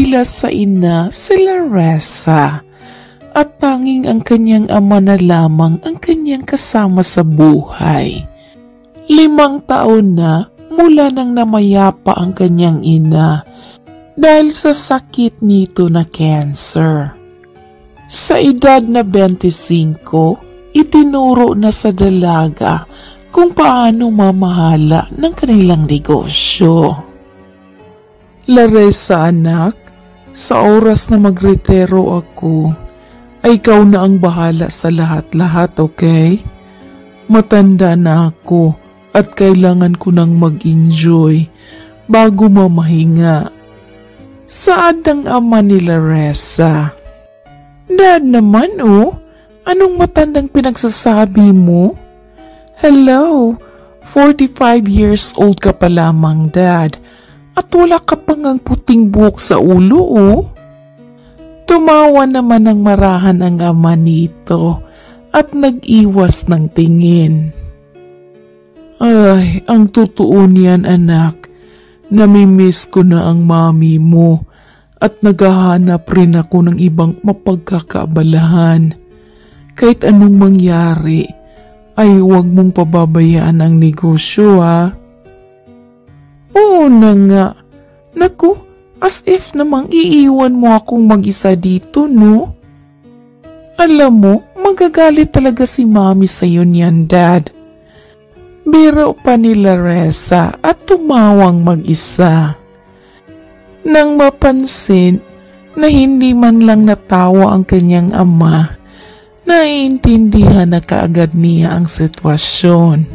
Tila sa ina sila Reza at tanging ang kanyang ama na lamang ang kanyang kasama sa buhay. 5 taon na mula nang namayapa ang kanyang ina dahil sa sakit nito na cancer. Sa edad na 25, itinuro na sa dalaga kung paano mamahala ng kanilang negosyo. Laresa anak, sa oras na magretiro ako, ay ikaw na ang bahala sa lahat-lahat, okay? Matanda na ako at kailangan ko nang mag-enjoy bago mamahinga. Saad ang ama ni Laresa. Dad naman anong matandang pinagsasabi mo? Hello, 45 years old ka pa lamang, Dad. At wala ka pang ang puting buhok sa ulo, Tumawa naman ng marahan ang ama nito at nag-iwas ng tingin. Ay, ang totoo niyan anak, namimiss ko na ang mami mo at naghahanap rin ako ng ibang mapagkakaabalahan. Kahit anong mangyari, ay huwag mong pababayaan ang negosyo, ha? Oo na nga. Naku, as if namang iiwan mo akong mag-isa dito, no? Alam mo, magagalit talaga si mami sa'yo niyan, Dad. Biro pa ni Laresa at tumawang mag-isa. Nang mapansin na hindi man lang natawa ang kanyang ama, naiintindihan na kaagad niya ang sitwasyon.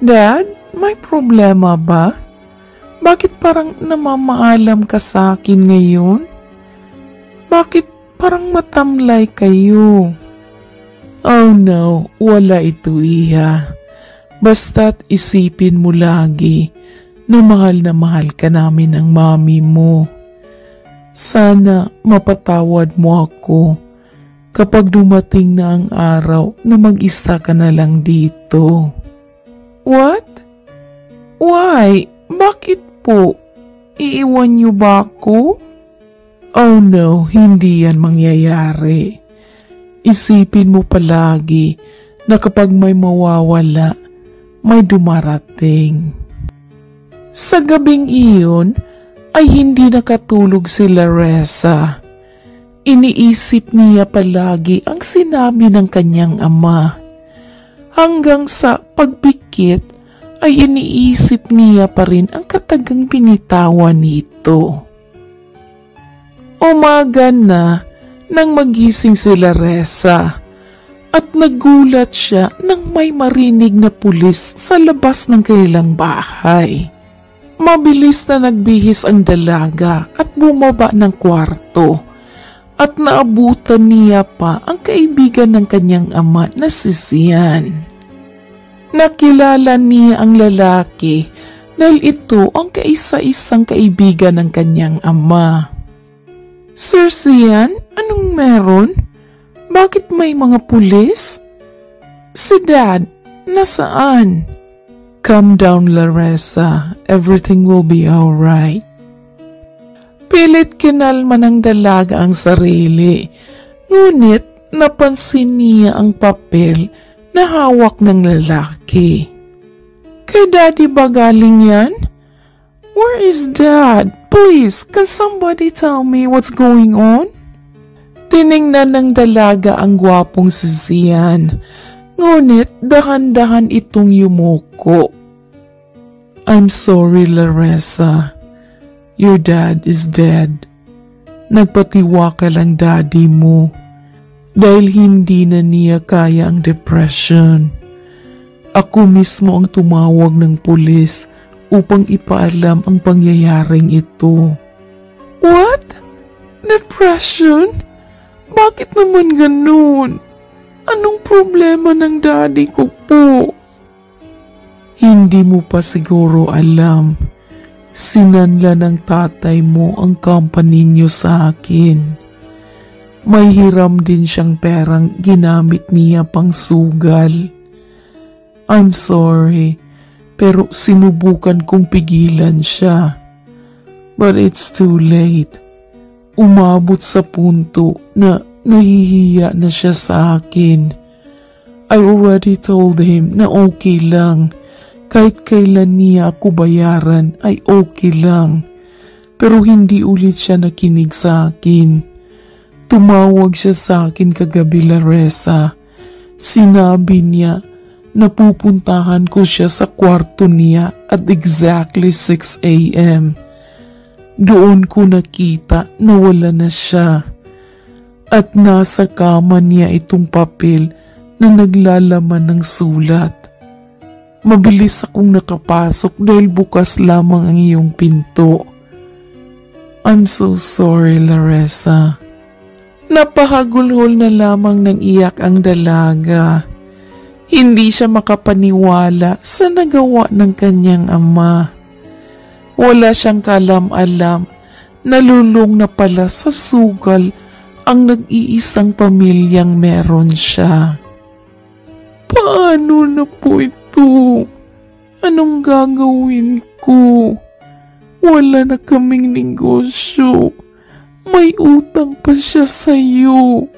Dad, may problema ba? Bakit parang namamaalam ka sa akin ngayon? Bakit parang matamlay kayo? Oh no, wala ito, iha. Basta't isipin mo lagi na mahal ka namin ng mami mo. Sana mapatawad mo ako kapag dumating na ang araw na mag-isa ka na lang dito. What? Why? Bakit po? Iiwan niyo ba ako? Oh no, hindi yan mangyayari. Isipin mo palagi na kapag may mawawala, may dumarating. Sa gabing iyon ay hindi nakatulog si Laresa. Iniisip niya palagi ang sinabi ng kanyang ama. Hanggang sa pagpikit ay iniisip niya pa rin ang katagang binitawan nito. Umaga na nang magising si Laresa at nagulat siya nang may marinig na pulis sa labas ng kanilang bahay. Mabilis na nagbihis ang dalaga at bumaba ng kwarto at naabutan niya pa ang kaibigan ng kanyang ama na si Sian. Nakilala niya ang lalaki dahil ito ang kaisa-isang kaibigan ng kanyang ama. Sir Sian, anong meron? Bakit may mga pulis? Si Dad, nasaan? Calm down, Laresa. Everything will be alright. Pilit kinalma ng dalaga ang sarili. Ngunit napansin niya ang papel na hawak ng lalaki. Kay Daddy ba galing yan? Where is Dad? Please, can somebody tell me what's going on? Tiningnan ng dalaga ang gwapong si Sian. Ngunit dahan-dahan itong yumuko. I'm sorry, Laresa. Your dad is dead. Nagpatiwaka lang daddy mo dahil hindi na niya kaya ang depression. Ako mismo ang tumawag ng pulis upang ipaalam ang pangyayaring ito. What? Depression? Bakit naman ganun? Anong problema ng daddy ko po? Hindi mo pa siguro alam. Sinanla ng tatay mo ang company niyo sa akin. May hiram din siyang perang ginamit niya pang sugal. I'm sorry, pero sinubukan kong pigilan siya. But it's too late. Umabot sa punto na nahihiya na siya sa akin. I already told him na okay lang. Kahit kailan niya ako bayaran ay okay lang. Pero hindi ulit siya nakinig sa akin. Tumawag siya sa akin kagabi, Laressa. Sinabi niya na pupuntahan ko siya sa kwarto niya at exactly 6 a.m. Doon ko nakita na wala na siya. At nasa kama niya itong papel na naglalaman ng sulat. Mabilis akong nakapasok dahil bukas lamang ang iyong pinto. I'm so sorry, Laressa. Napahagulhol na lamang ng iyak ang dalaga. Hindi siya makapaniwala sa nagawa ng kanyang ama. Wala siyang kalam-alam, nalulong na pala sa sugal ang nag-iisang pamilyang meron siya. Paano na po ito? Anong gagawin ko? Wala na kaming negosyo. May utang pa siya sa'yo.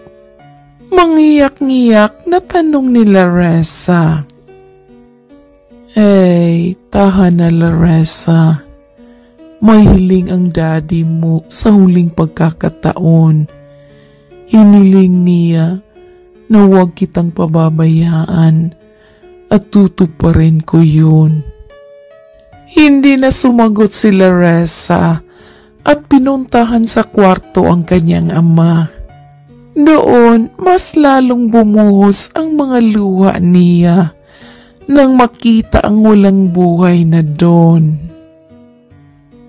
Mangiyak-ngiyak na tanong ni Laressa. Tahan na, Laressa. May hiling ang daddy mo sa huling pagkakataon. Hiniling niya na huwag kitang pababayaan at tutuparin ko yun. Hindi na sumagot si Laressa at pinuntahan sa kwarto ang kanyang ama. Doon, mas lalong bumuhos ang mga luha niya nang makita ang walang buhay na doon.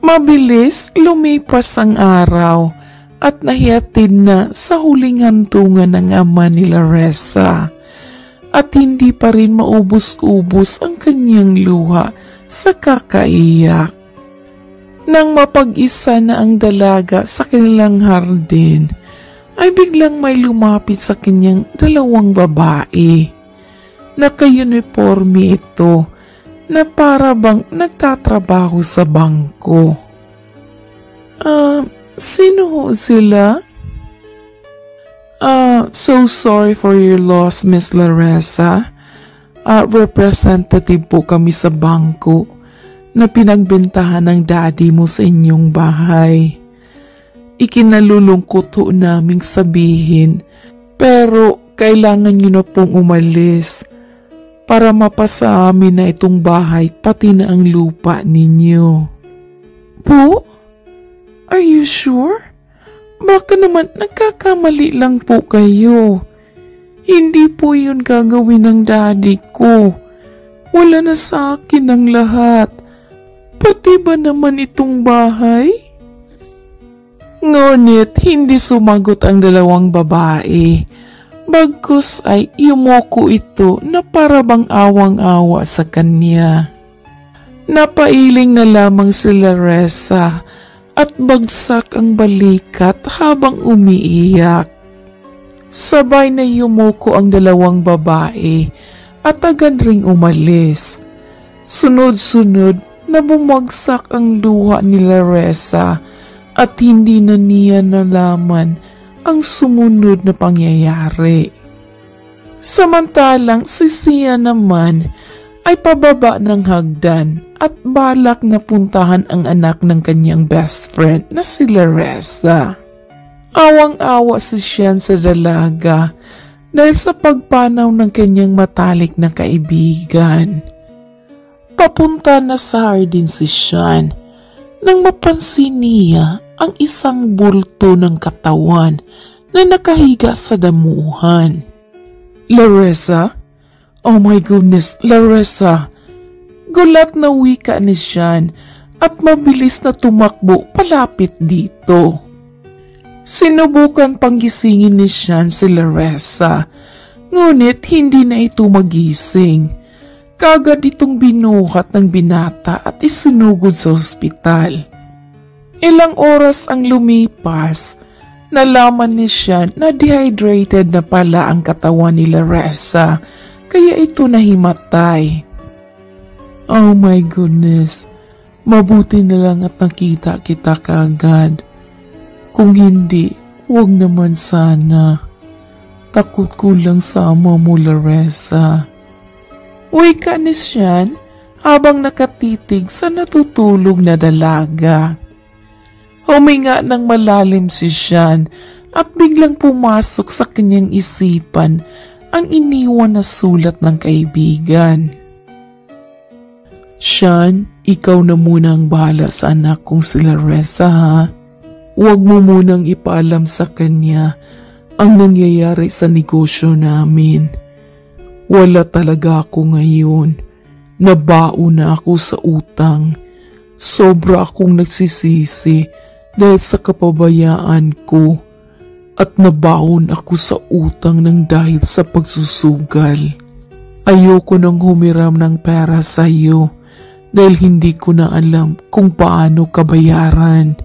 Mabilis lumipas ang araw at nahihatid na sa huling hantungan ng ama ni Laressa at hindi pa rin maubos-ubos ang kanyang luha sa kakaiyak. Nang mapag-isa na ang dalaga sa kanilang hardin, ay biglang may lumapit sa kanyang dalawang babae. Naka-uniforme ito na para bang nagtatrabaho sa bangko. Sino ho sila? So sorry for your loss, Miss Laressa. Representative po kami sa bangko na pinagbentahan ng daddy mo sa inyong bahay. Ikinalulungkot ho naming sabihin, pero kailangan nyo na pong umalis para mapasa amin na itong bahay pati na ang lupa ninyo. Po? Are you sure? Baka naman nagkakamali lang po kayo. Hindi po yun gagawin ng daddy ko. Wala na sa akin ang lahat. Pati ba naman itong bahay? Ngunit hindi sumagot ang dalawang babae. Bagkus ay yumoko ito na para bang awang-awa sa kanya. Napailing na lamang si Laressa at bagsak ang balikat habang umiiyak. Sabay na yumoko ang dalawang babae at agad ring umalis. Sunod-sunod na bumagsak ang luha ni Laressa at hindi na niya nalaman ang sumunod na pangyayari. Samantalang si Sia naman ay pababa ng hagdan at balak na puntahan ang anak ng kanyang best friend na si Laressa. Awang-awa si Sian sa dalaga dahil sa pagpanaw ng kanyang matalik na kaibigan. Papunta na sa hardin si Sian nang mapansin niya ang isang bulto ng katawan na nakahiga sa damuhan. Laressa? Oh my goodness, Laressa! Gulat na wika ni Sian at mabilis na tumakbo palapit dito. Sinubukan pang gisingin ni Sian si Laressa, ngunit hindi na ito magising. Kagad itong binuhat ng binata at isinugod sa ospital. Ilang oras ang lumipas, nalaman ni Sian na dehydrated na pala ang katawan ni Laressa, kaya ito nahimatay. Oh my goodness, Mabuti na lang at nakita kita kaagad. Kung hindi, huwag naman sana. Takot ko lang sa ama mo, Laressa. Uy ka ni Sean habang nakatitig sa natutulog na dalaga. Huminga ng malalim si Sean at biglang pumasok sa kanyang isipan ang iniwan na sulat ng kaibigan. Sean, ikaw na muna ang bahala sa anak kong si Laressa, ha? Huwag mo munang ipaalam sa kanya ang nangyayari sa negosyo namin. Wala talaga ako ngayon. Nabao na ako sa utang. Sobra akong nagsisisi dahil sa kapabayaan ko. At nabaon ako sa utang ng dahil sa pagsusugal. Ayoko nang humiram ng pera sa iyo dahil hindi ko na alam kung paano kabayaran.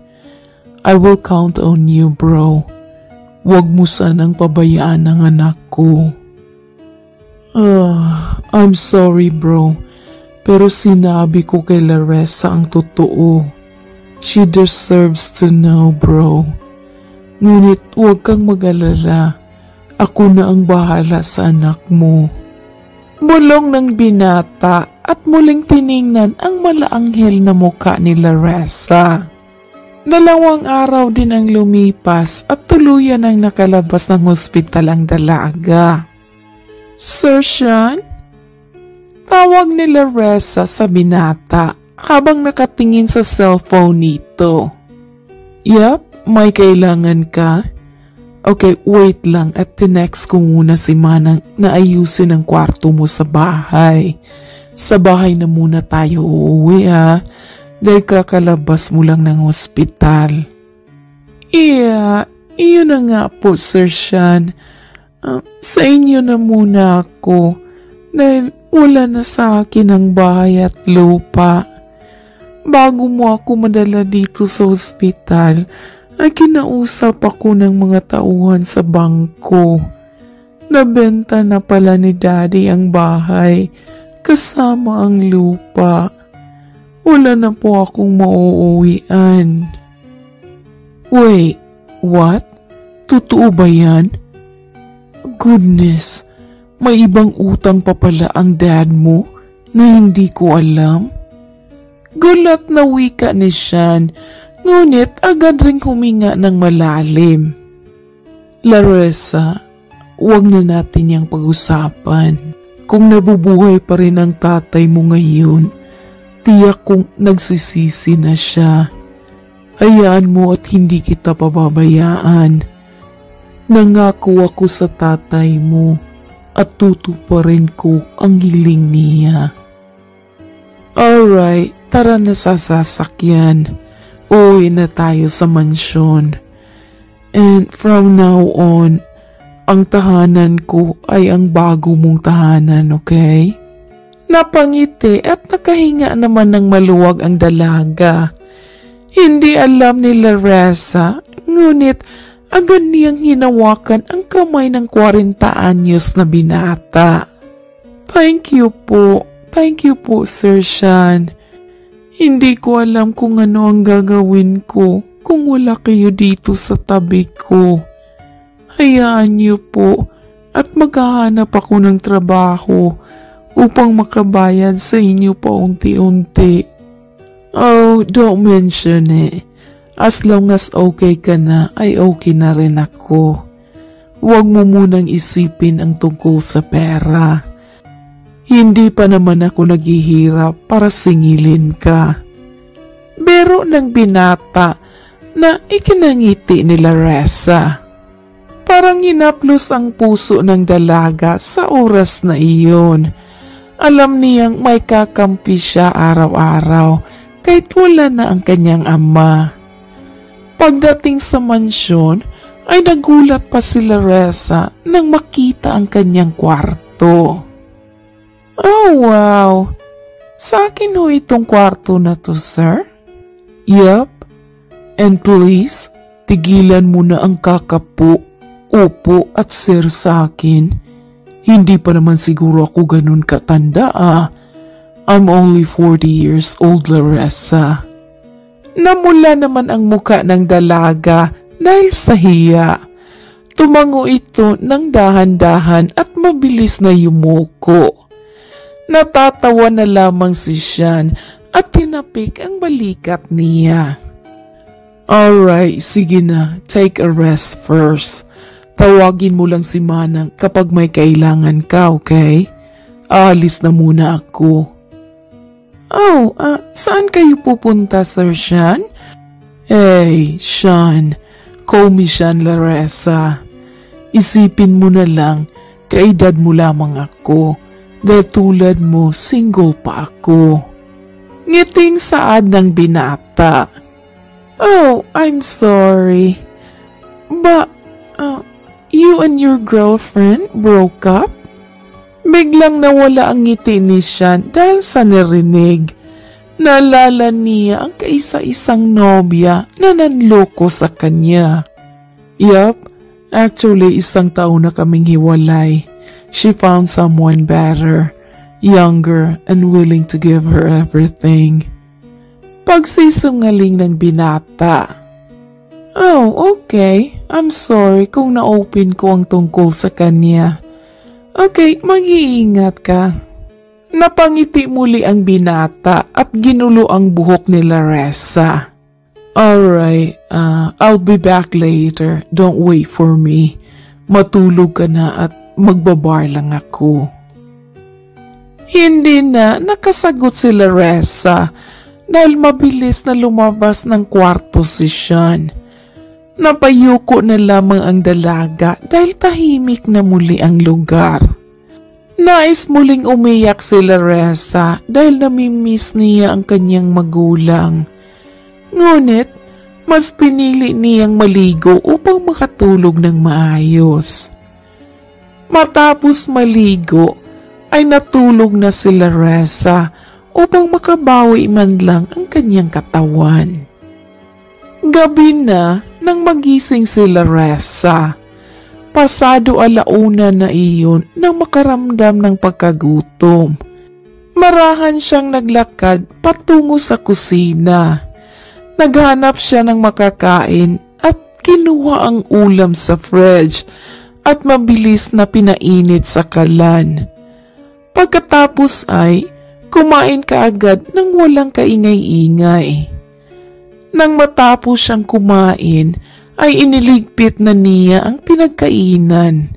I will count on you, bro. Huwag mo sanang pabayaan ang anak ko. I'm sorry, bro. Pero sinabi ko kay Laressa ang totoo. She deserves to know, bro. Ngunit huwag kang mag-alala. Ako na ang bahala sa anak mo. Bulong ng binata at muling tiningnan ang malaanghel na muka ni Laressa. 2 araw din ang lumipas at tuluyan ang nakalabas ng hospital ang dalaga. Sir Sean? Tawag ni Laressa sa binata habang nakatingin sa cellphone nito. Yup, may kailangan ka? Okay, wait lang at tinext ko muna si Manang na ayusin ang kwarto mo sa bahay. Sa bahay na muna tayo uuwi, ha? Dahil kakalabas mo lang ng hospital. Iyon na nga po, Sir Sean. Sa inyo na muna ako dahil wala na sa akin ang bahay at lupa. Bago mo ako madala dito sa hospital, ay kinausap ako ng mga tauhan sa bangko. Nabenta na pala ni Daddy ang bahay kasama ang lupa. Wala na po akong mauuwian. Wait, what? Totoo ba yan? Goodness, may ibang utang pa pala ang dad mo na hindi ko alam? Gulat na wika ni Sean, ngunit agad ring huminga ng malalim. Laressa, huwag na natin yang pag-usapan. Kung nabubuhay pa rin ang tatay mo ngayon, tiyak kong nagsisisi na siya. Hayaan mo at hindi kita pababayaan. Nangako ako sa tatay mo at tutuparin ko ang hiling niya. Alright, tara na sa sasakyan. Uwi na tayo sa mansyon. And from now on, ang tahanan ko ay ang bago mong tahanan, okay? Napangiti at nakahinga naman ng maluwag ang dalaga. Hindi alam ni Laressa, ngunit agad niyang hinawakan ang kamay ng 40 anyos na binata. Thank you po, Sir Sean. Hindi ko alam kung ano ang gagawin ko kung wala kayo dito sa tabi ko. Hayaan niyo po at maghahanap ako ng trabaho upang makabayad sa inyo pa unti-unti. Oh, don't mention it. As long as okay ka na, ay okay na rin ako. Huwag mo munang isipin ang tungkol sa pera. Hindi pa naman ako naghihirap para singilin ka. Biro ng binata na ikinangiti ni Laressa. Parang hinaplos ang puso ng dalaga sa oras na iyon. Alam niyang may kakampi siya araw-araw kahit wala na ang kanyang ama. Pagdating sa mansyon ay nagulat pa si Laressa nang makita ang kanyang kwarto. Oh wow! Sa akin ho itong kwarto na to, sir? Yup. And please, tigilan mo na ang kakapo, opo at sir sa akin. Hindi pa naman siguro ako ganun katanda I'm only 40 years old, Larissa. Namula naman ang muka ng dalaga dahil sa hiya. Tumango ito ng dahan-dahan at mabilis na yumuko. Natatawa na lamang si Sean at tinapik ang balikat niya. Alright, sige na. Take a rest first. Tawagin mo lang si Manang kapag may kailangan ka, okay? Aalis na muna ako. Oh, saan kayo pupunta, Sir Sean? Hey, Sean. Call me Sean, Larissa. Isipin mo na lang, kaedad mo lamang ako. Dahil tulad mo, single pa ako. Ngiting saad ng binata. Oh, I'm sorry. But, you and your girlfriend broke up? Biglang nawala ang ngiti ni Sean dahil sa narinig. Naalala niya ang kaisa-isang nobya na nanloko sa kanya. Yup, actually 1 taon na kaming hiwalay. She found someone better, younger, and willing to give her everything. Pagsisungaling ng binata. Oh, okay. I'm sorry kung na-open ko ang tungkol sa kanya. Okay, mag-iingat ka. Napangiti muli ang binata at ginulo ang buhok ni Larissa. Alright, I'll be back later. Don't wait for me. Matulog ka na at magbabar lang ako. Hindi na nakasagot si Larissa dahil mabilis na lumabas ng kwarto si Sean. Napayuko na lamang ang dalaga dahil tahimik na muli ang lugar. Nais muling umiyak si Larissa dahil namimiss niya ang kanyang magulang. Ngunit, mas pinili niyang maligo upang makatulog ng maayos. Matapos maligo, ay natulog na si Larissa upang makabawi man lang ang kanyang katawan. Gabi na nang magising si Larissa. Pasado 1:00 na iyon nang makaramdam ng pagkagutom. Marahan siyang naglakad patungo sa kusina. Naghanap siya ng makakain at kinuha ang ulam sa fridge at mabilis na pinainit sa kalan. Pagkatapos ay kumain kaagad ng walang kaingay-ingay. Nang matapos siyang kumain ay iniligpit na niya ang pinagkainan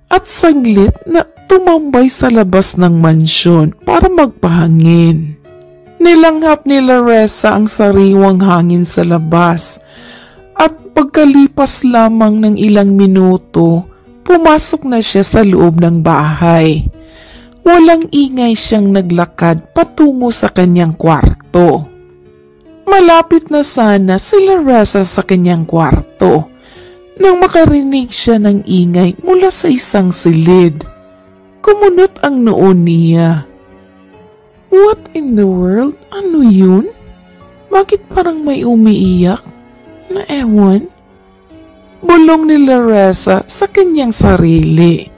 at saglit na tumambay sa labas ng mansyon para magpahangin. Nilanghap ni Larissa ang sariwang hangin sa labas at pagkalipas lamang ng ilang minuto, pumasok na siya sa loob ng bahay. Walang ingay siyang naglakad patungo sa kanyang kwarto. Malapit na sana si Larissa sa kanyang kwarto nang makarinig siya ng ingay mula sa isang silid. Kumunot ang noo niya. What in the world? Ano yun? Bakit parang may umiiyak? Na ewan? Bulong ni Larissa sa kanyang sarili.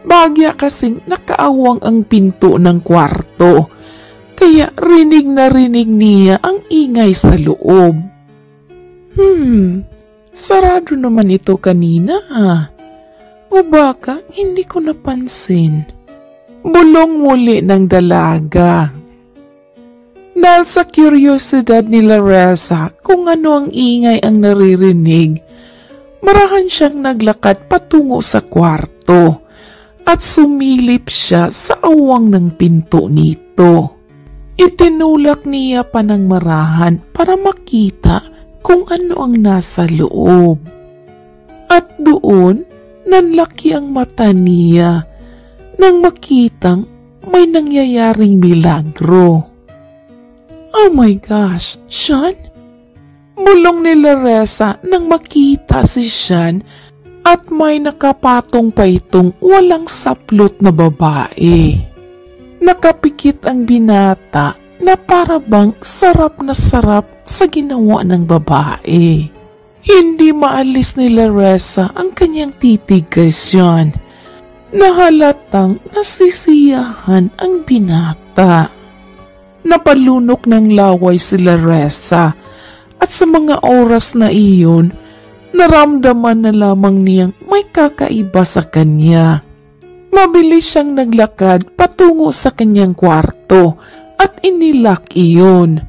Bagya kasing nakaawang ang pinto ng kwarto, kaya rinig na rinig niya ang ingay sa loob. Sarado naman ito kanina O baka hindi ko napansin. Bulong muli ng dalaga. Dahil sa kuryosidad ni Larissa kung ano ang ingay ang naririnig, marahan siyang naglakad patungo sa kwarto at sumilip siya sa awang ng pinto nito. Itinulak niya pa ng marahan para makita kung ano ang nasa loob. At doon, nanlaki ang mata niya nang makitang may nangyayaring milagro. Oh my gosh, Sean? Bulong ni Larissa nang makita si Sean at may nakapatong pa itong walang saplot na babae. Nakapikit ang binata na para bang sarap na sarap sa ginawa ng babae. Hindi maalis ni Larissa ang kanyang titig kay Sean. Nahalatang nasisiyahan ang binata. Napalunok ng laway si Laressa at sa mga oras na iyon, naramdaman na lamang niyang may kakaiba sa kanya. Mabilis siyang naglakad patungo sa kanyang kwarto at inilak iyon.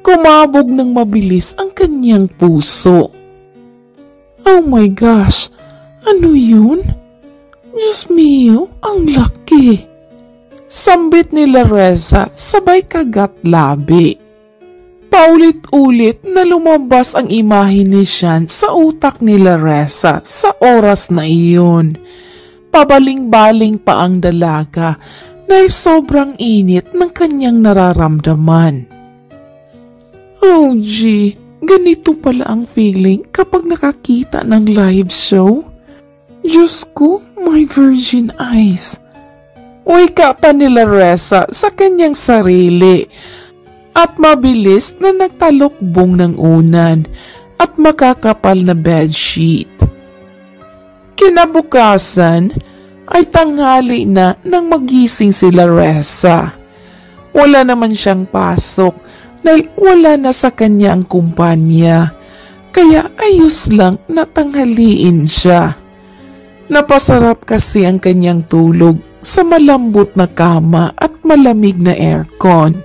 Kumabog ng mabilis ang kanyang puso. Oh my gosh! Ano yun? Diyos mio, ang laki! Sambit ni Laressa sabay kagat-labi. Paulit-ulit na lumabas ang imahe ni Sean sa utak ni Laressa sa oras na iyon. Pabaling-baling pa ang dalaga dahil sobrang init ng kanyang nararamdaman. Oh gee, ganito pala ang feeling kapag nakakita ng live show. Diyos ko, my virgin eyes. Wika pa ni Laressa sa kanyang sarili at mabilis na nagtalokbong ng unan at makakapal na bedsheet. Kinabukasan ay tanghali na nang magising si Laressa. Wala naman siyang pasok dahil wala na sa kanya ang kumpanya, kaya ayos lang na tanghaliin siya. Napasarap kasi ang kanyang tulog sa malambot na kama at malamig na aircon.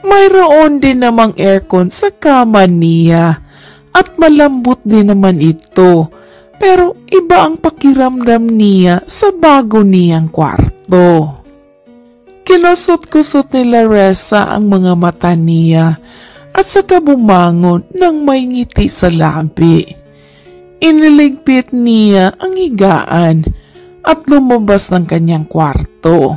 Mayroon din namang aircon sa kama niya at malambot din naman ito, pero iba ang pakiramdam niya sa bago niyang kwarto. Kinusot-kusot ni Laressa ang mga mata niya at saka bumangon nang may ngiti sa labi. Iniligpit niya ang higaan at lumabas ng kanyang kwarto.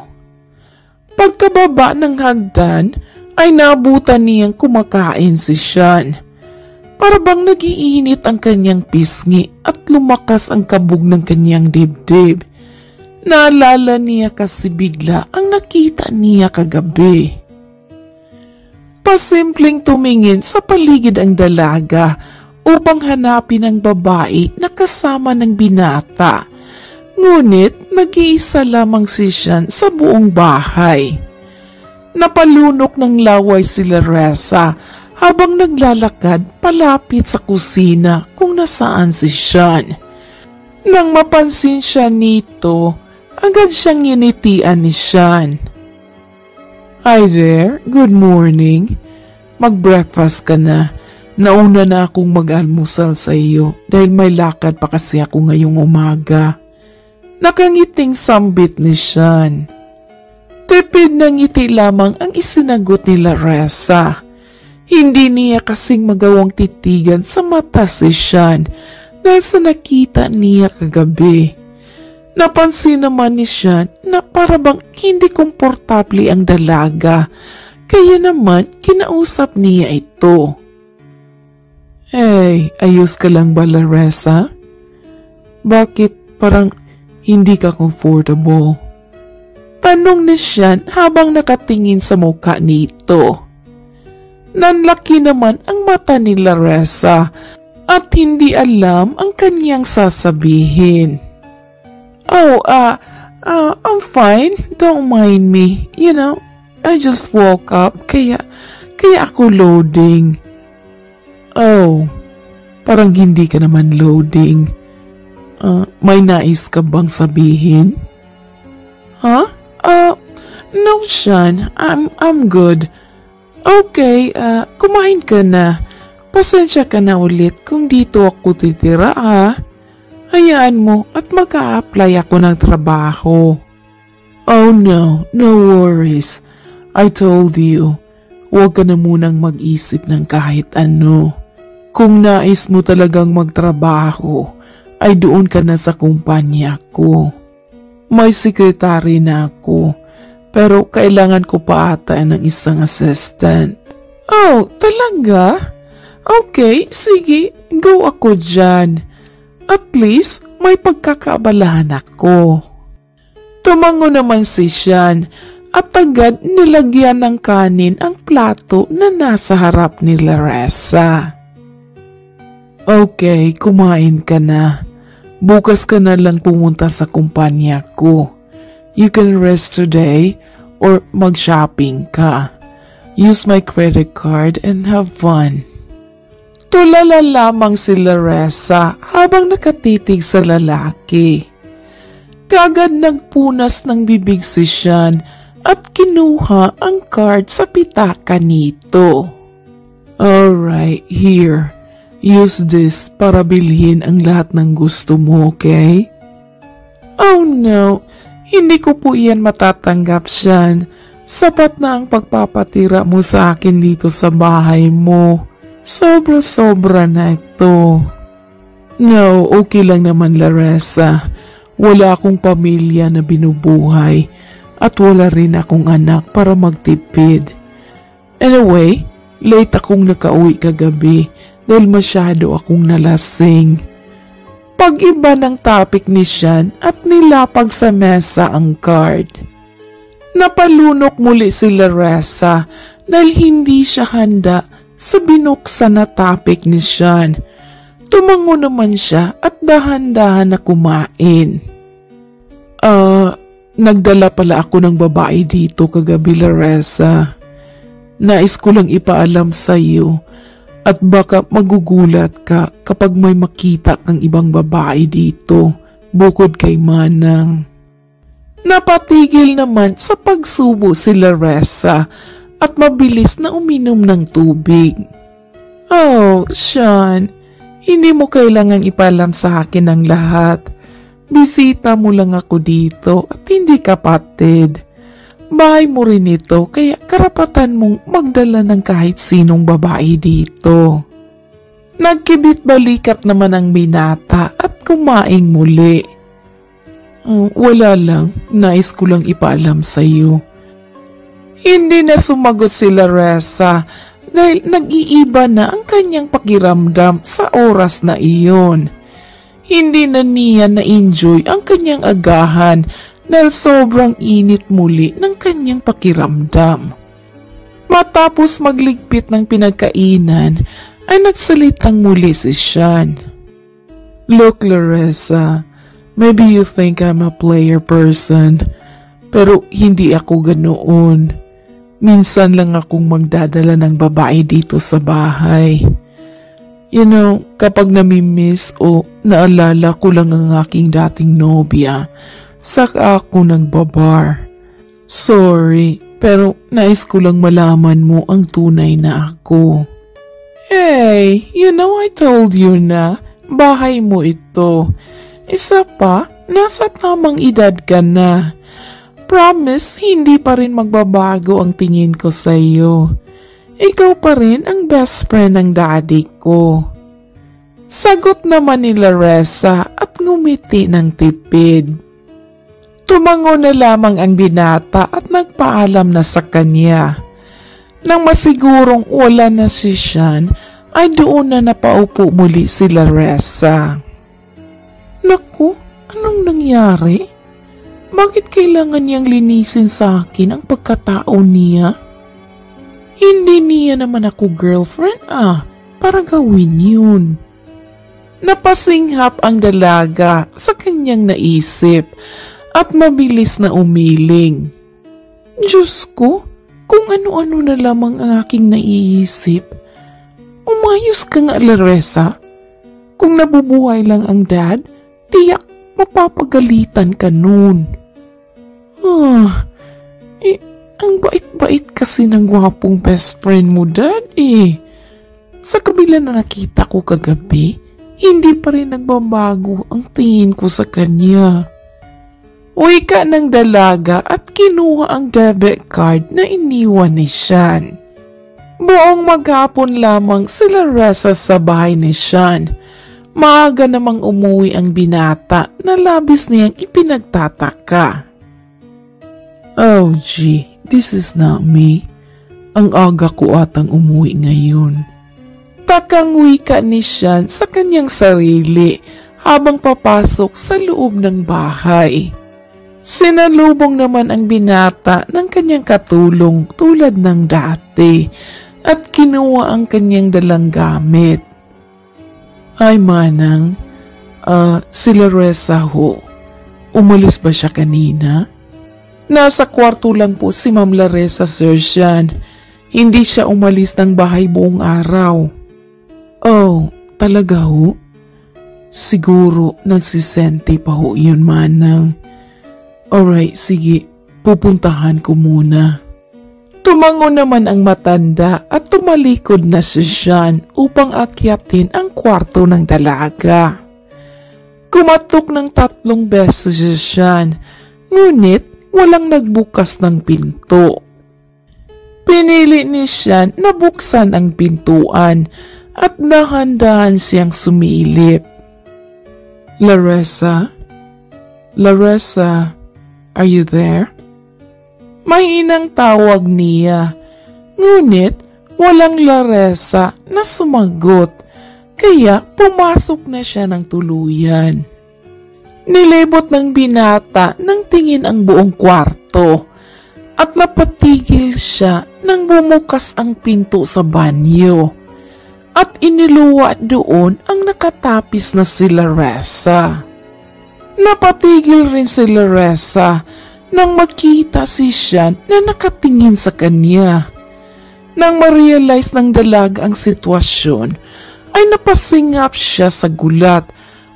Pagkababa ng hagdan ay naabutan niyang kumakain si Sean. Parabang nagiinit ang kanyang pisngi at lumakas ang kabog ng kanyang dibdib. Naalala niya kasi bigla ang nakita niya kagabi. Pasimpleng tumingin sa paligid ang dalaga upang hanapin ang babae na kasama ng binata. Ngunit nag-iisa lamang si Sean sa buong bahay. Napalunok ng laway si Laressa habang naglalakad palapit sa kusina kung nasaan si Sean. Nang mapansin siya nito, agad siyang nginitian ni Sean. Hi there, good morning. Mag-breakfast ka na. Nauna na akong mag-almusal sa iyo dahil may lakad pa kasi ako ngayong umaga. Nakangiting sambit ni Sean. Tipid na ngiti lamang ang isinagot ni Laressa. Hindi niya kasing magawang titigan sa mata si Sean dahil sa nakita niya kagabi. Napansin naman ni Sean na parabang hindi komportable ang dalaga, kaya naman kinausap niya ito. Hey, ayos ka lang ba, Laressa? Bakit parang hindi ka comfortable? Tanong ni Sean habang nakatingin sa mukha nito. Nanlaki naman ang mata ni Laressa at hindi alam ang kanyang sasabihin. Oh, I'm fine. Don't mind me. You know, I just woke up kaya ako loading. Oh, parang hindi ka naman loading. May nais ka bang sabihin? Huh? No, Sean. I'm good. Okay, kumain ka na. Pasensya ka na ulit kung dito ako titira, ha? Hayaan mo at mag-a-apply ako ng trabaho. Oh no, no worries. I told you, huwag ka na munang mag-isip ng kahit ano. Kung nais mo talagang magtrabaho, ay doon ka na sa kumpanya ko. May sekretary na ako, pero kailangan ko pa ata ng isang assistant. Oh, talaga? Okay, sige, go ako dyan. At least, may pagkakaabalahan ako. Tumango naman si Sean at agad nilagyan ng kanin ang plato na nasa harap ni Laressa. Okay, kumain ka na. Bukas ka na lang pumunta sa kumpanya ko. You can rest today or mag-shopping ka. Use my credit card and have fun. Tulala lamang si Laressa habang nakatitig sa lalaki. Kagad nagpunas ng bibig si Sean at kinuha ang card sa pitaka nito. Alright, here. Use this para bilhin ang lahat ng gusto mo, okay? Oh no, hindi ko po iyan matatanggap, Sean. Sapat na ang pagpapatira mo sa akin dito sa bahay mo. Sobra-sobra na ito. No, okay lang naman, Laressa. Wala akong pamilya na binubuhay at wala rin akong anak para magtipid. Anyway, late akong nakauwi kagabi dahil masyado akong nalasing. Pag-iba ng topic ni Sean at nilapag sa mesa ang card. Napalunok muli si Laressa dahil hindi siya handa sa binuksan na topic ni Sean. Tumango naman siya at dahan-dahan na kumain. Nagdala pala ako ng babae dito kagabi, Laressa. Nais ko lang ipaalam sa iyo at baka magugulat ka kapag may makita kang ibang babae dito bukod kay Manang. Napatigil naman sa pagsubo si Laressa at mabilis na uminom ng tubig. Oh, Sean, hindi mo kailangang ipalam sa akin ang lahat. Bisita mo lang ako dito at hindi kapatid. Bahay mo rin ito kaya karapatan mong magdala ng kahit sinong babae dito. Nagkibit balikat naman ang binata at kumain muli. Wala lang, nais ko lang ipaalam sa iyo. Hindi na sumagot si Laressa dahil nag-iiba na ang kanyang pakiramdam sa oras na iyon. Hindi na niya na-enjoy ang kanyang agahan dahil sobrang init muli ng kanyang pakiramdam. Matapos magligpit ng pinagkainan ay nagsalitang muli si Sean. Look, Laressa, maybe you think I'm a player person, pero hindi ako ganoon. Minsan lang akong magdadala ng babae dito sa bahay. You know, kapag namimiss o naalala ko lang ang aking dating nobya, saka ako nagbabar. Sorry, pero nais ko lang malaman mo ang tunay na ako. Hey, you know I told you na, bahay mo ito. Isa pa, nasa tamang edad ka na. Promise, hindi pa rin magbabago ang tingin ko sa iyo. Ikaw pa rin ang best friend ng daddy ko. Sagot naman ni Laressa at ngumiti ng tipid. Tumango na lamang ang binata at nagpaalam na sa kanya. Nang masigurong wala na si Sean, ay doon na napaupo muli si Laressa. Naku, anong nangyari? Bakit kailangan niyang linisin sa akin ang pagkatao niya? Hindi niya naman ako girlfriend para gawin yun. Napasinghap ang dalaga sa kanyang naisip at mabilis na umiling. Diyos ko, kung ano-ano na lamang ang aking naiisip. Umayos ka nga, Laressa. Kung nabubuhay lang ang dad, tiyak mapapagalitan ka nun. Ang bait-bait kasi ng gwapong best friend mo, Dad Sa kabila na nakita ko kagabi, hindi pa rin nagbabago ang tingin ko sa kanya. Wika ng dalaga at kinuha ang debit card na iniwan ni Sean. Buong maghapon lamang si Laressa sa bahay ni Sean. Maaga namang umuwi ang binata na labis niyang ipinagtataka. Oh gee, this is not me. Ang aga ko atang umuwi ngayon. Takang wika ni Sean sa kanyang sarili habang papasok sa loob ng bahay. Sinalubong naman ang binata ng kanyang katulong tulad ng dati at kinuha ang kanyang dalang gamit. Ay Manang, si Laressa ho. Umalis ba siya kanina? Nasa kwarto lang po si Ma'am Laressa, Sir Sean. Hindi siya umalis ng bahay buong araw. Oh, talaga ho? Siguro nagsisente pa ho yun, Manang. Alright, sige, pupuntahan ko muna. Tumango naman ang matanda at tumalikod na si Jean upang akyatin ang kwarto ng dalaga. Kumatok ng 3 beses si Jean, ngunit walang nagbukas ng pinto. Pinili ni Jean na buksan ang pintuan at dahan-dahan siyang sumilip. Laressa? Laressa, are you there? Mahinang tawag niya, ngunit walang Laressa na sumagot, kaya pumasok na siya ng tuluyan. Nilibot ng binata ng tingin ang buong kwarto at napatigil siya nang bumukas ang pinto sa banyo at iniluwa doon ang nakatapis na si Laressa. Napatigil rin si Laressa nang makita si Jean na nakatingin sa kanya. Nang ma-realize ng dalaga ang sitwasyon, ay napasingap siya sa gulat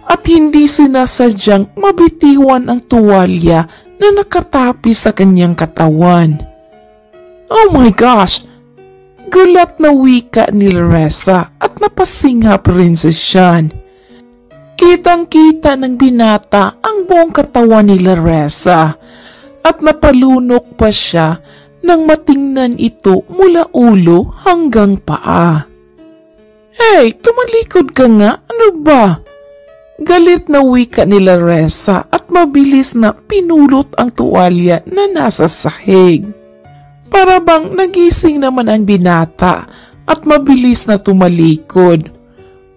at hindi sinasadyang mabitiwan ang tuwalya na nakatapis sa kanyang katawan. Oh my gosh! Gulat na wika ni Laressa at napasingap rin si Jean. Kitang-kita ng binata ang buong katawan ni Laressa at napalunok pa siya nang matingnan ito mula ulo hanggang paa. Hey, tumalikod ka nga, ano ba? Galit na wika ni Laressa at mabilis na pinulot ang tuwalya na nasa sahig. Para bang nagising naman ang binata at mabilis na tumalikod.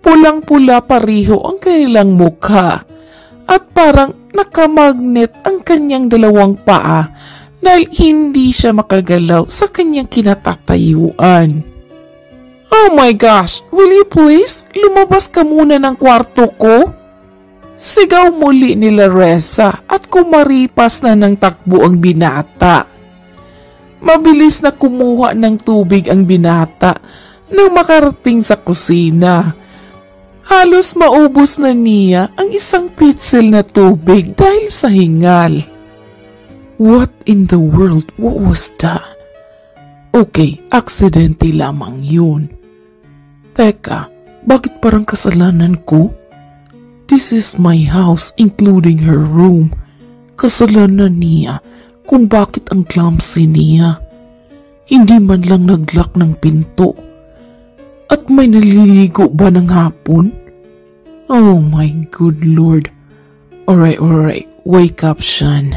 Pulang-pula pariho ang kanilang mukha at parang nakamagnet ang kanyang 2 paa dahil hindi siya makagalaw sa kanyang kinatatayuan. Oh my gosh! Will you please? Lumabas ka muna ng kwarto ko? Sigaw muli ni Laressa at kumaripas na ng takbo ang binata. Mabilis na kumuha ng tubig ang binata nang makarating sa kusina. Halos maubos na niya ang isang pitsil na tubig dahil sa hingal. What in the world? What was that? Okay, aksidente lamang yun. Teka, bakit parang kasalanan ko? This is my house including her room. Kasalanan niya kung bakit ang clumsy niya. Hindi man lang nag-lock ng pinto. At may naliligo ba ng hapon? Oh my good Lord. Alright. Wake up, Jean.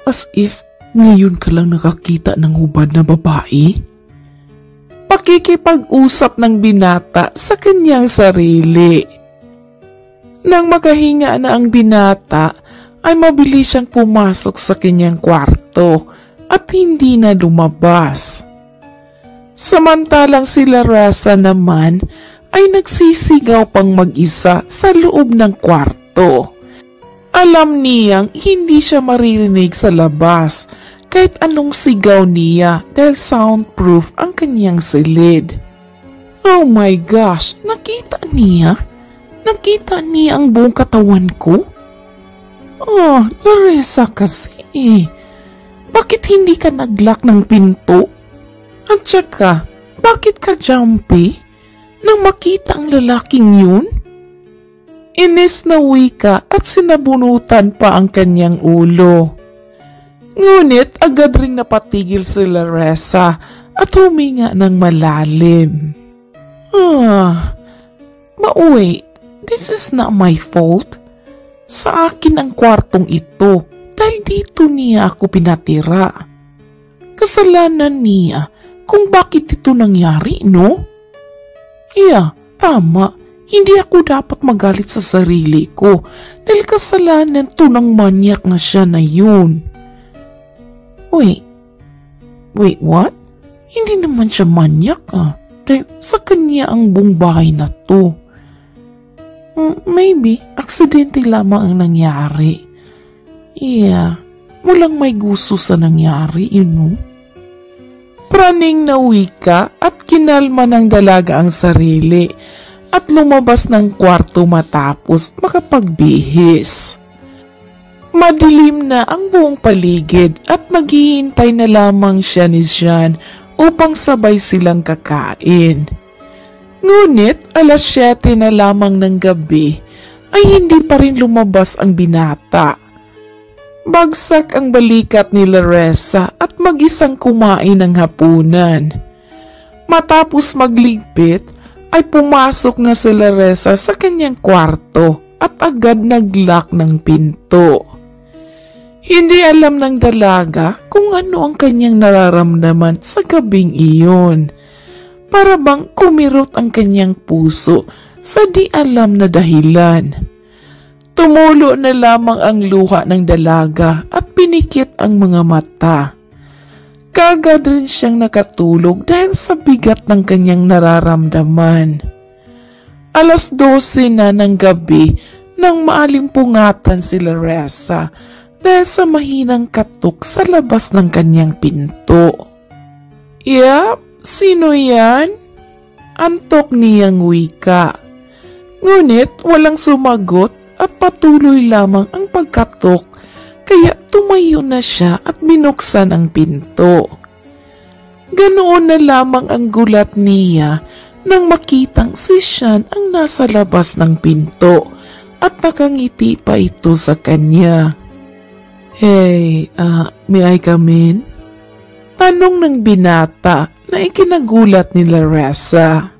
As if ngayon ka lang nakakita ng hubad na babae? Pakikipag-usap ng binata sa kanyang sarili. Nang makahinga na ang binata, ay mabilis siyang pumasok sa kanyang kwarto at hindi na lumabas. Samantalang si Laressa naman ay nagsisigaw pang mag-isa sa loob ng kwarto. Alam niyang hindi siya maririnig sa labas kahit anong sigaw niya dahil soundproof ang kanyang silid. Oh my gosh! Nakita niya? Nakita niya ang buong katawan ko? Oh, Laressa kasi. Bakit hindi ka nag-lock ng pinto? At saka, bakit ka jumpy nang makita ang lalaking yun? Inis na wika at sinabunutan pa ang kanyang ulo. Ngunit agad ring napatigil si Laressa at huminga ng malalim. But wait, this is not my fault. Sa akin ang kwartong ito dahil dito niya ako pinatira. Kasalanan niya kung bakit ito nangyari, no? Yeah, tama. Hindi ako dapat magalit sa sarili ko dahil kasalanan to ng manyak na siya na yun. Wait, what? Hindi naman siya manyak dahil sa kanya ang buong bahay na to. Maybe, aksidente lamang ang nangyari. Yeah, walang may gusto sa nangyari, you know? Praning na wika at kinalma ng dalaga ang sarili at lumabas ng kwarto matapos makapagbihis. Madilim na ang buong paligid at maghihintay na lamang siya ni Jean upang sabay silang kakain. Ngunit 7:00 na lamang ng gabi ay hindi pa rin lumabas ang binata. Bagsak ang balikat ni Laressa at mag-isang kumain ng hapunan. Matapos magligpit ay pumasok na si Laressa sa kanyang kwarto at agad nag-lock ng pinto. Hindi alam ng dalaga kung ano ang kanyang nararamdaman sa gabing iyon. Para bang kumirot ang kanyang puso sa di alam na dahilan. Tumulo na lamang ang luha ng dalaga at pinikit ang mga mata. Kagad rin siyang nakatulog dahil sa bigat ng kanyang nararamdaman. 12:00 na ng gabi nang maalimpungatan si Laressa dahil sa mahinang katok sa labas ng kanyang pinto. "Yap, sino yan?" Antok niyang wika. Ngunit walang sumagot at patuloy lamang ang pagkatok kaya tumayo na siya at binuksan ang pinto. Ganoon na lamang ang gulat niya nang makitang si Jean ang nasa labas ng pinto at nakangiti pa ito sa kanya. "Hey, may I come in?" Tanong ng binata na ikinagulat ni Laressa.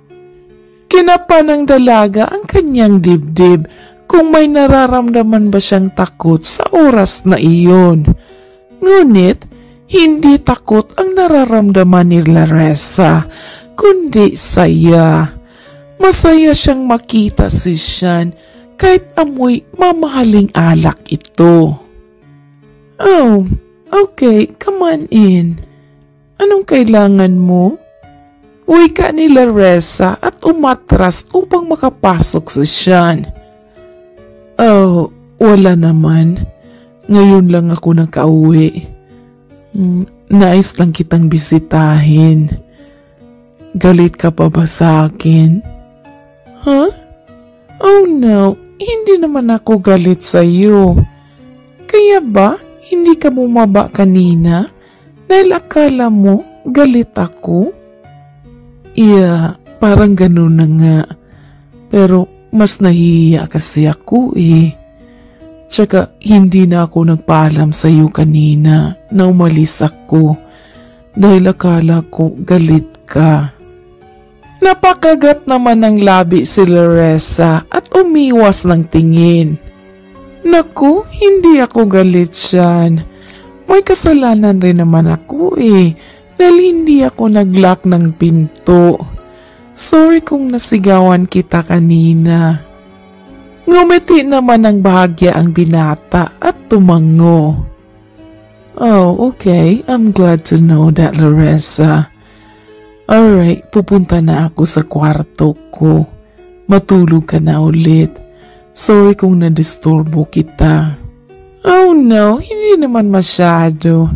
Kinapa ng dalaga ang kanyang dibdib kung may nararamdaman ba siyang takot sa oras na iyon. Ngunit hindi takot ang nararamdaman ni Laressa, kundi saya. Masaya siyang makita si Jean kahit amoy mamahaling alak ito. "Oh, okay, come on in. Anong kailangan mo?" Wika ni Laressa at umatras upang makapasok si Jean. "Oh, wala naman. Ngayon lang ako nakauwi. Nais lang kitang bisitahin. Galit ka pa ba sa akin?" "Huh? Oh no, hindi naman ako galit sa iyo. Kaya ba hindi ka bumaba kanina dahil akala mo galit ako?" "Yeah, parang ganun na nga. Pero mas nahihiya kasi ako eh. Tsaka hindi na ako nagpaalam sa iyo kanina na umalis ako dahil akala ko galit ka." Napakagat naman ng labi si Laressa at umiwas ng tingin. "Naku, hindi ako galit, Jean. May kasalanan rin naman ako eh dahil hindi ako nag-lock ng pinto. Sorry kung nasigawan kita kanina." Ngumiti naman ng bahagya ang binata at tumango. "Oh, okay. I'm glad to know that, Laressa. Alright, pupunta na ako sa kwarto ko. Matulog ka na ulit. Sorry kung nadisturbo kita." "Oh no, hindi naman masyado.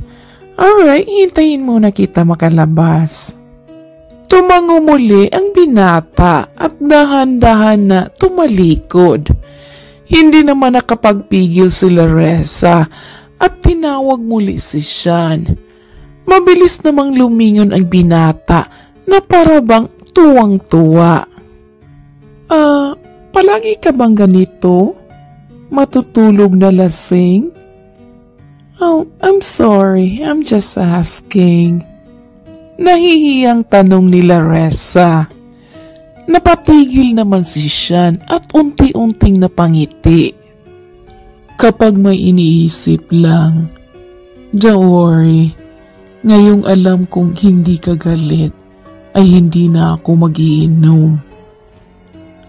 Alright, hintayin muna kita makalabas." Tumango muli ang binata at dahan-dahan na tumalikod. Hindi naman nakapagpigil si Laressa at tinawag muli si Jean. Mabilis namang lumingon ang binata na parabang tuwang-tuwa. Palagi ka bang ganito? Matutulog na lasing?" "Oh, I'm sorry. I'm just asking." Nahihiyang tanong ni Laressa. Napatigil naman si Jean at unti-unting napangiti. "Kapag may iniisip lang, don't worry. Ngayong alam kong hindi ka galit, ay hindi na ako mag-iinom.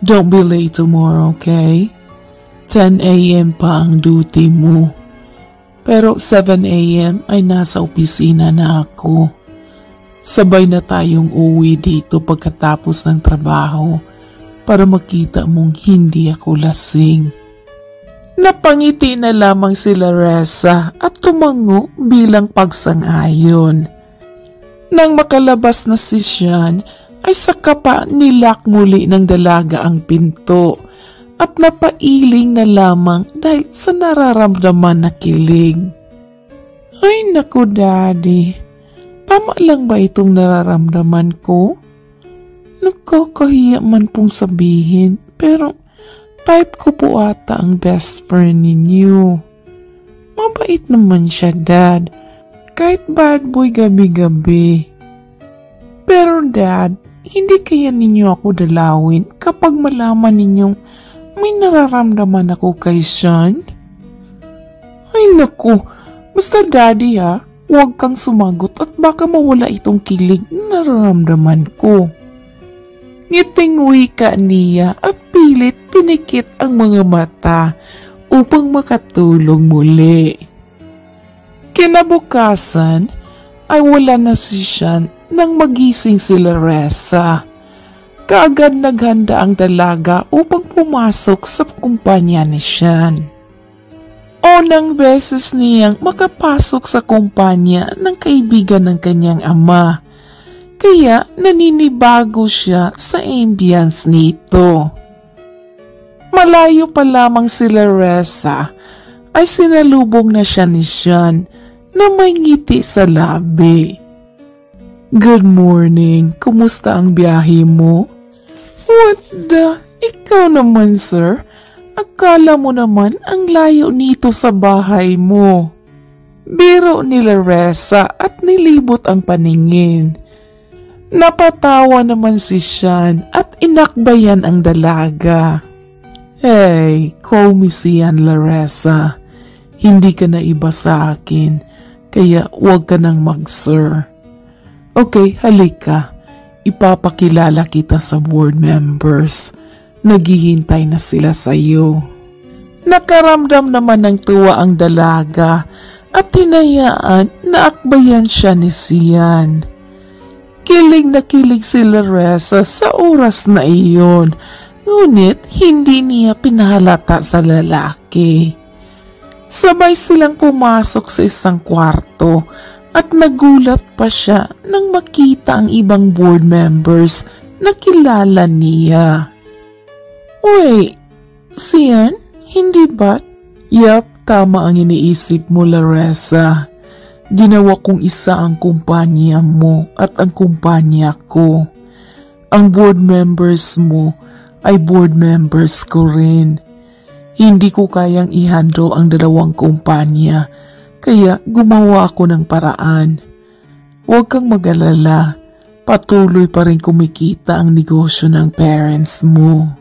Don't be late tomorrow, okay? 10 a.m. pa ang duty mo. Pero 7 a.m. ay nasa opisina na ako. Sabay na tayong uwi dito pagkatapos ng trabaho para makita mong hindi ako lasing." Napangiti na lamang si Laressa at tumango bilang pagsang-ayon. Nang makalabas na si Sean, ay saka pa nilak muli ng dalaga ang pinto at napailing na lamang dahil sa nararamdaman na kilig. Ay naku, Daddy, tama lang ba itong nararamdaman ko? Nagkakahiya man pong sabihin, pero type ko po ata ang best friend ninyo. Mabait naman siya, Dad, kahit bad boy gabi-gabi. Pero Dad, hindi kaya ninyo ako dalawin kapag malaman ninyong may nararamdaman ako kay Sean? Ay naku, basta Daddy ha, huwag kang sumagot at baka mawala itong kilig na nararamdaman ko. Ngiting wika niya at pilit pinikit ang mga mata upang makatulong muli. Kinabukasan ay wala na si Sean nang magising si Laressa. Kaagad naghanda ang dalaga upang pumasok sa kumpanya ni Sean. Unang beses niyang makapasok sa kumpanya ng kaibigan ng kanyang ama, kaya naninibago siya sa ambience nito. Malayo pa lamang si Laressa ay sinalubong na siya ni Sean na may ngiti sa labi. Good morning, kumusta ang biyahe mo? What the? Ikaw naman, sir? Akala mo naman ang layo nito sa bahay mo. Biro ni Laressa at nilibot ang paningin. Napatawa naman si Sean at inakbayan ang dalaga. Hey, call me Sian, Laressa. Hindi ka na iba sa akin, kaya huwag ka nang mag-sir. Okay, halika. Ipapakilala kita sa board members. Naghihintay na sila sa iyo. Nakaramdam naman ng tuwa ang dalaga at hinayaan na akbayan siya ni Sian. Kilig na kilig si Laressa sa oras na iyon, ngunit hindi niya pinahalata sa lalaki. Sabay silang pumasok sa isang kwarto at nagulat pa siya nang makita ang ibang board members na kilala niya. Wait, Sian, hindi ba? Yap, tama ang iniisip mo, Laressa. Ginawa kong isa ang kumpanya mo at ang kumpanya ko. Ang board members mo ay board members ko rin. Hindi ko kayang i-handle ang dalawang kumpanya, kaya gumawa ako ng paraan. Huwag kang mag-alala, patuloy pa rin kumikita ang negosyo ng parents mo.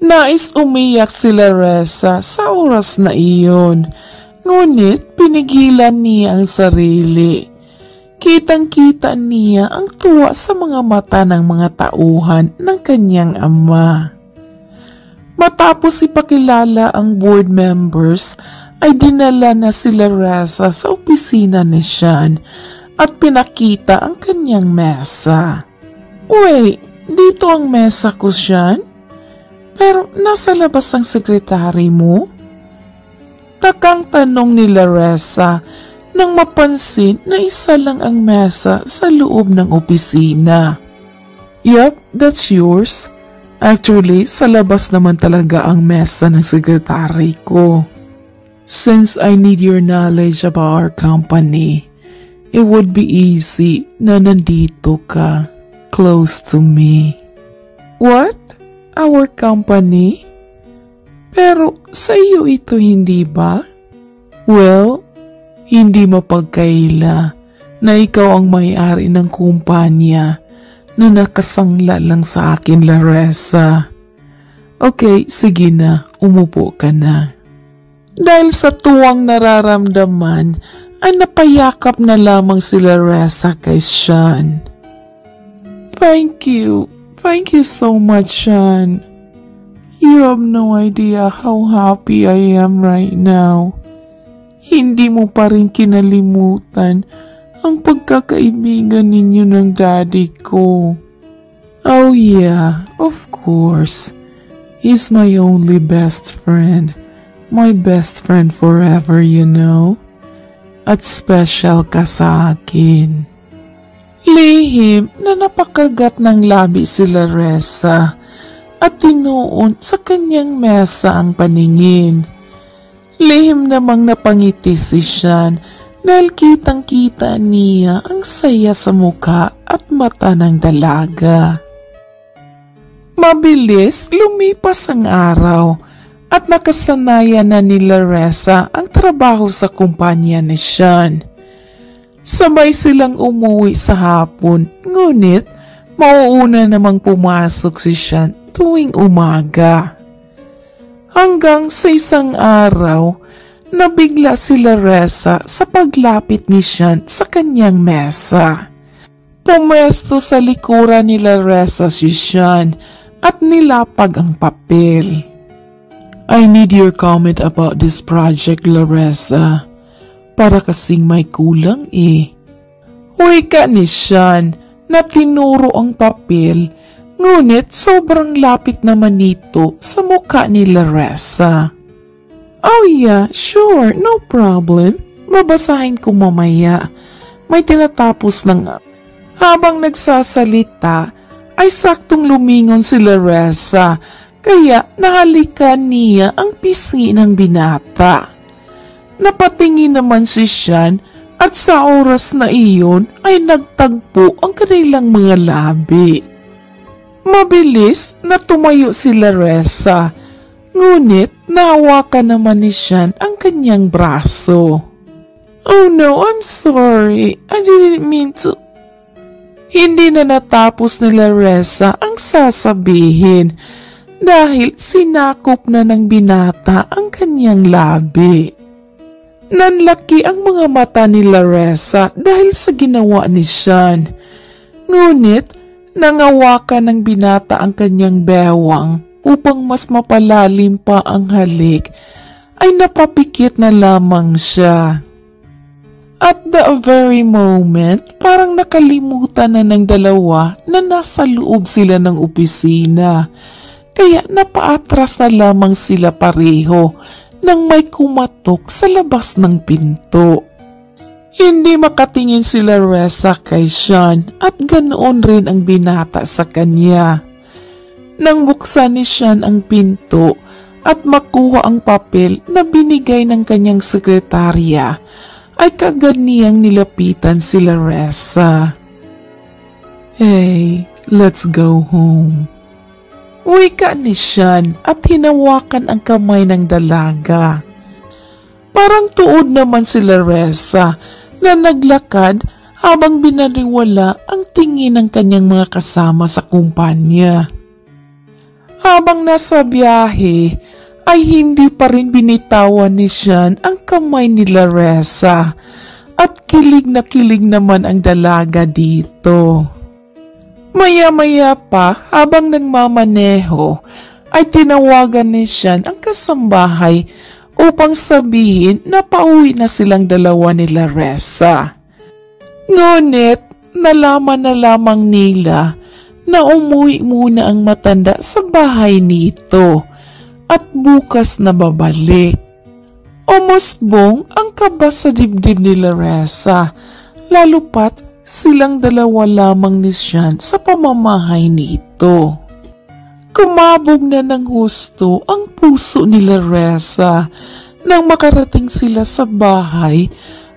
Nais umiyak si Laressa sa oras na iyon, ngunit pinigilan niya ang sarili. Kitang-kita niya ang tuwa sa mga mata ng mga tauhan ng kanyang ama. Matapos ipakilala ang board members, ay dinala na si Laressa sa opisina ni Sean at pinakita ang kanyang mesa. Wait, dito ang mesa ko, Sean? Pero nasa labas ang sekretary mo? Takang tanong ni Laressa nang mapansin na isa lang ang mesa sa loob ng opisina. Yup, that's yours. Actually, sa labas naman talaga ang mesa ng sekretary ko. Since I need your knowledge about our company, it would be easy na nandito ka, close to me. What? Our company? Pero sa iyo ito, hindi ba? Well, hindi mapagkaila na ikaw ang may-ari ng kumpanya na nakasangla lang sa akin, Laressa. Okay, sige na, umupo ka na. Dahil sa tuwang nararamdaman, ay napayakap na lamang si Laressa kay Sean. Thank you. Thank you so much, Sean. You have no idea how happy I am right now. Hindi mo pa rin kinalimutan ang pagkakaibigan ninyo ng daddy ko. Oh yeah, of course. He's my only best friend. My best friend forever, you know. At special ka sa akin. Lihim na napakagat ng labi si Laressa at tinuon sa kanyang mesa ang paningin. Lihim namang napangiti si Sean dahil kitang-kita niya ang saya sa muka at mata ng dalaga. Mabilis lumipas ang araw at nakasanayan na ni Laressa ang trabaho sa kumpanya ni Sean. Sabay silang umuwi sa hapon, ngunit mauuna namang pumasok si Sean tuwing umaga. Hanggang sa isang araw, nabigla si Laressa sa paglapit ni Sean sa kanyang mesa. Pumesto sa likuran ni Laressa si Sean at nilapag ang papel. I need your comment about this project, Laressa. Para kasing may kulang eh. Wika ni Sean na tinuro ang papel, ngunit sobrang lapit naman nito sa mukha ni Laressa. Oh yeah, sure, no problem. Babasahin ko mamaya. May tinatapos na nga. Habang nagsasalita, ay saktong lumingon si Laressa, kaya nahalikan niya ang pisngi ng binata. Napatingin naman si Sean at sa oras na iyon ay nagtagpo ang kanilang mga labi. Mabilis na tumayo si Laressa, ngunit nahawakan naman ni Sean ang kanyang braso. Oh no, I'm sorry. I didn't mean to. Hindi na natapos ni Laressa ang sasabihin dahil sinakop na ng binata ang kanyang labi. Nanlaki ang mga mata ni Laressa dahil sa ginawa ni Sean, ngunit nangawakan ng binata ang kanyang bewang upang mas mapalalim pa ang halik, ay napapikit na lamang siya. At the very moment, parang nakalimutan na ng dalawa na nasa loob sila ng opisina, kaya napaatras na lamang sila pareho nang may kumatok sa labas ng pinto. Hindi makatingin si Laressa kay Sean at ganoon rin ang binata sa kanya. Nang buksan ni Sean ang pinto at makuha ang papel na binigay ng kanyang sekretarya, ay kagad niyang nilapitan si Laressa. Hey, let's go home. Wika ni Sean at hinawakan ang kamay ng dalaga. Parang tuod naman si Laressa na naglakad habang binaliwala ang tingin ng kanyang mga kasama sa kumpanya. Habang nasa biyahe, ay hindi pa rin binitawan ni Sean ang kamay ni Laressa at kilig na kilig naman ang dalaga dito. Maya-maya pa habang nagmamaneho ay tinawagan ni Sean ang kasambahay upang sabihin na pauwi na silang dalawa ni Laressa. Ngunit nalaman na lamang nila na umuwi muna ang matanda sa bahay nito at bukas na babalik. Umusbong ang kaba sa dibdib ni Laressa, lalo pat silang dalawa lamang ni Sean sa pamamahay nito. Kumabog na ng husto ang puso ni Laressa nang makarating sila sa bahay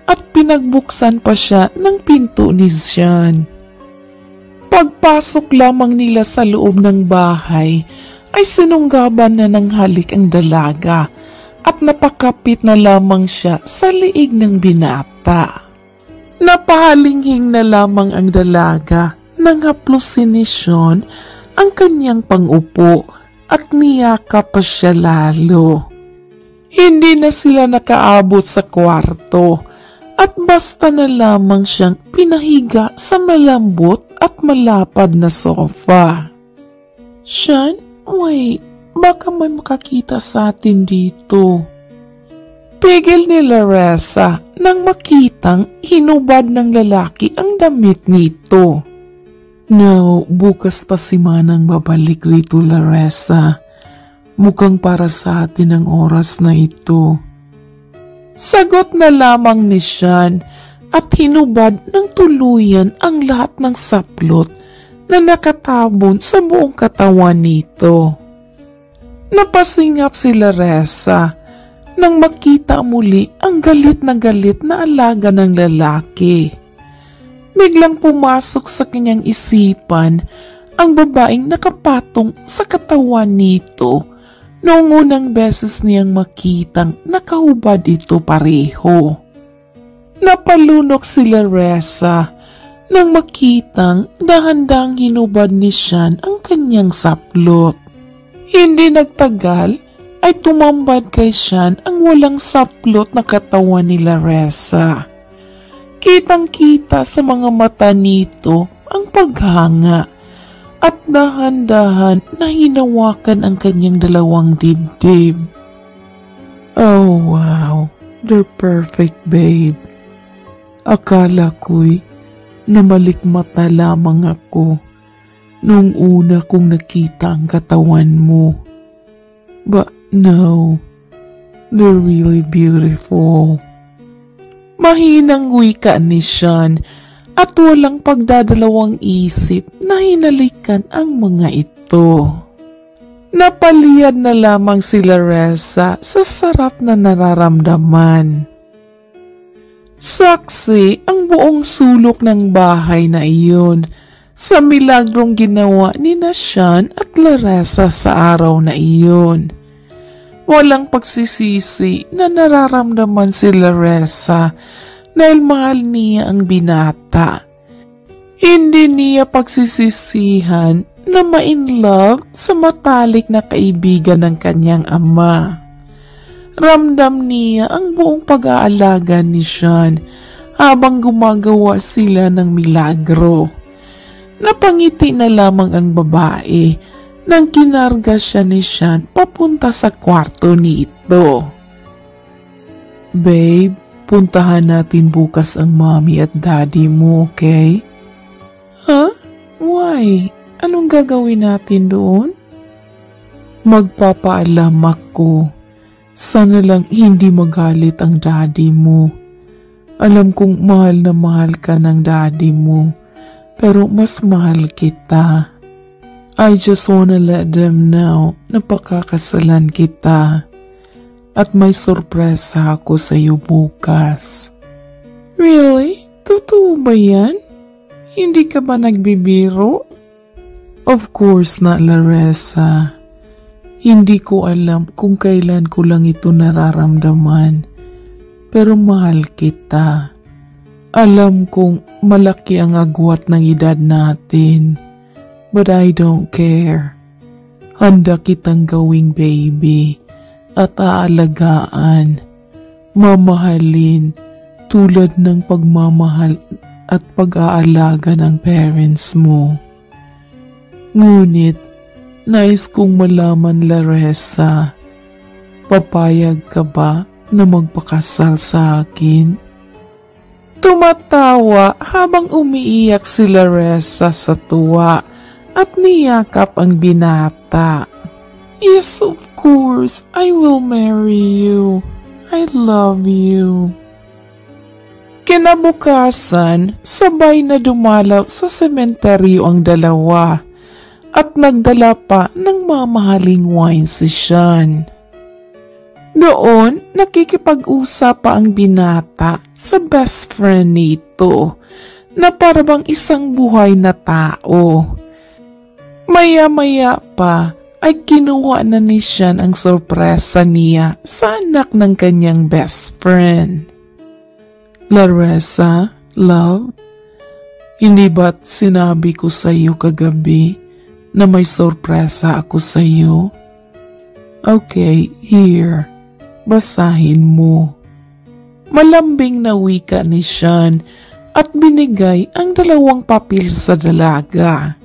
at pinagbuksan pa siya ng pinto ni Sean. Pagpasok lamang nila sa loob ng bahay ay sinunggaban na ng halik ang dalaga at napakapit na lamang siya sa liig ng binata. Napahalinghing na lamang ang dalaga nang haplusin ni Sean ang kanyang pangupo at niyakap pa siya lalo. Hindi na sila nakaabot sa kwarto at basta na lamang siyang pinahiga sa malambot at malapad na sofa. Sean, wait, baka may makakita sa atin dito. Pigil ni Laressa nang makitang hinubad ng lalaki ang damit nito. No, bukas pa si Manang babalik rito, Laressa. Mukhang para sa atin ang oras na ito. Sagot na lamang ni Sean at hinubad ng tuluyan ang lahat ng saplot na nakatabon sa buong katawan nito. Napasingap si Laressa nang makita muli ang galit na alaga ng lalaki. Biglang pumasok sa kanyang isipan ang babaeng nakapatong sa katawan nito noong unang beses niyang makitang nakahubad ito pareho. Napalunok si Laressa nang makitang dahan-dahang hinubad ni Sean ang kanyang saplot. Hindi nagtagal ay tumambad kay Sean ang walang saplot na katawan ni Laressa. Kitang-kita sa mga mata nito ang paghanga at dahan-dahan na hinawakan ang kanyang dalawang dibdib. Oh wow, they're perfect, babe. Akala ko'y namalikmata lamang ako noong una kong nakita ang katawan mo. But no, they're really beautiful. Mahinang wika ni Sean at walang pagdadalawang isip na hinalikan ang mga ito. Napaliyad na lamang si Laressa sa sarap na nararamdaman. Saksi ang buong sulok ng bahay na iyon sa milagrong ginawa ni Sean at Laressa sa araw na iyon. Walang pagsisisi na nararamdaman si Laressa dahil mahal niya ang binata. Hindi niya pagsisisihan na ma-in-love sa matalik na kaibigan ng kanyang ama. Ramdam niya ang buong pag-aalaga ni Sean habang gumagawa sila ng milagro. Napangiti na lamang ang babae nang kinarga siya ni Sean papunta sa kwarto nito. Babe, puntahan natin bukas ang mommy at daddy mo, okay? Huh? Why? Anong gagawin natin doon? Magpapaalam ako. Sana lang hindi magalit ang daddy mo. Alam kong mahal na mahal ka ng daddy mo, pero mas mahal kita. I just wanna let them know na pakakasalan kita at may sorpresa ako sa iyo bukas. Really? Totoo ba yan? Hindi ka ba nagbibiro? Of course not, Laressa. Hindi ko alam kung kailan ko lang ito nararamdaman, pero mahal kita. Alam kong malaki ang agwat ng edad natin. But I don't care. Handa kitang gawing baby at aalagaan, mamahalin tulad ng pagmamahal at pag-aalaga ng parents mo. Ngunit, nais kong malaman, Laressa, papayag ka ba na magpakasal sa akin? Tumatawa habang umiiyak si Laressa sa tuwa at niyakap ang binata. Yes, of course, I will marry you. I love you. Kinabukasan, sabay na dumalaw sa sementeryo ang dalawa at nagdala pa ng mamahaling wine si Sean. Doon, nakikipag-usap pa ang binata sa best friend nito na parabang isang buhay na tao. Maya-maya pa ay kinuha na ni Sean ang sorpresa niya sa anak ng kanyang best friend. Laressa, love, hindi ba't sinabi ko sa iyo kagabi na may sorpresa ako sa iyo? Okay, here, basahin mo. Malambing na wika ni Sean at binigay ang dalawang papel sa dalaga.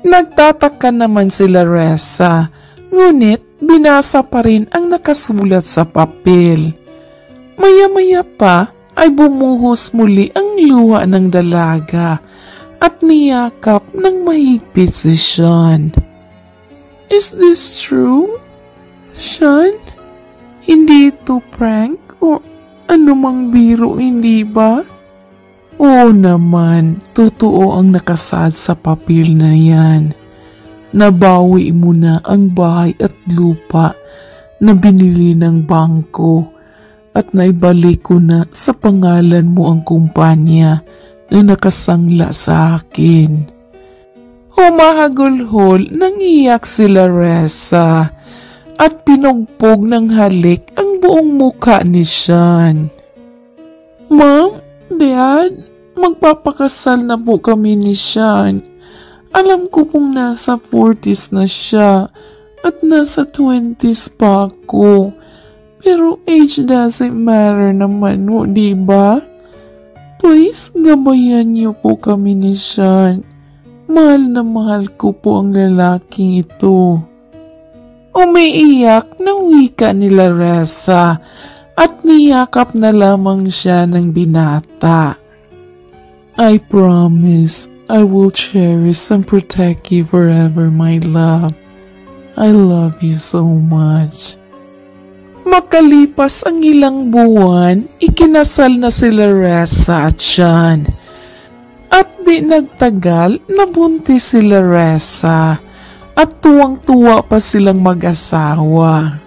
Nagtataka naman si Laressa, ngunit binasa pa rin ang nakasulat sa papel. Maya-maya pa ay bumuhos muli ang luha ng dalaga at niyakap ng mahigpit si Sean. Is this true? Sean? Hindi ito prank o anumang biro, hindi ba? Oo naman, totoo ang nakasaad sa papel na yan. Nabawi mo na ang bahay at lupa na binili ng bangko at naibalik ko na sa pangalan mo ang kumpanya na nakasangla sa akin. Humahagulhol nang iyak si Laressa at pinugpog ng halik ang buong muka ni Sean. Ma'am, Dad, magpapakasal na po kami ni Sean. Alam ko pong nasa 40s na siya at nasa 20s pa ako. Pero age doesn't matter naman, no, diba? Please, gabayan niyo po kami ni Sean. Mahal na mahal ko po ang lalaking ito. Umiiyak ng wika ni Laressa at niyakap na lamang siya ng binata. I promise I will cherish and protect you forever, my love. I love you so much. Makalipas ang ilang buwan, ikinasal na si Laressa at Sean. At di nagtagal, nabuntis si Laressa at tuwang-tuwa pa silang mag-asawa.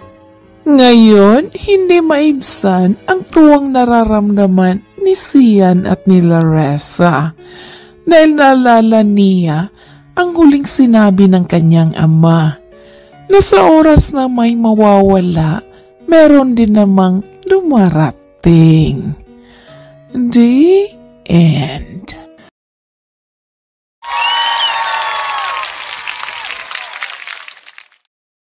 Ngayon, hindi maibsan ang tuwang nararamdaman ni Sian at ni Laressa dahil naalala niya ang huling sinabi ng kanyang ama na sa oras na may mawawala, meron din namang dumarating. The end.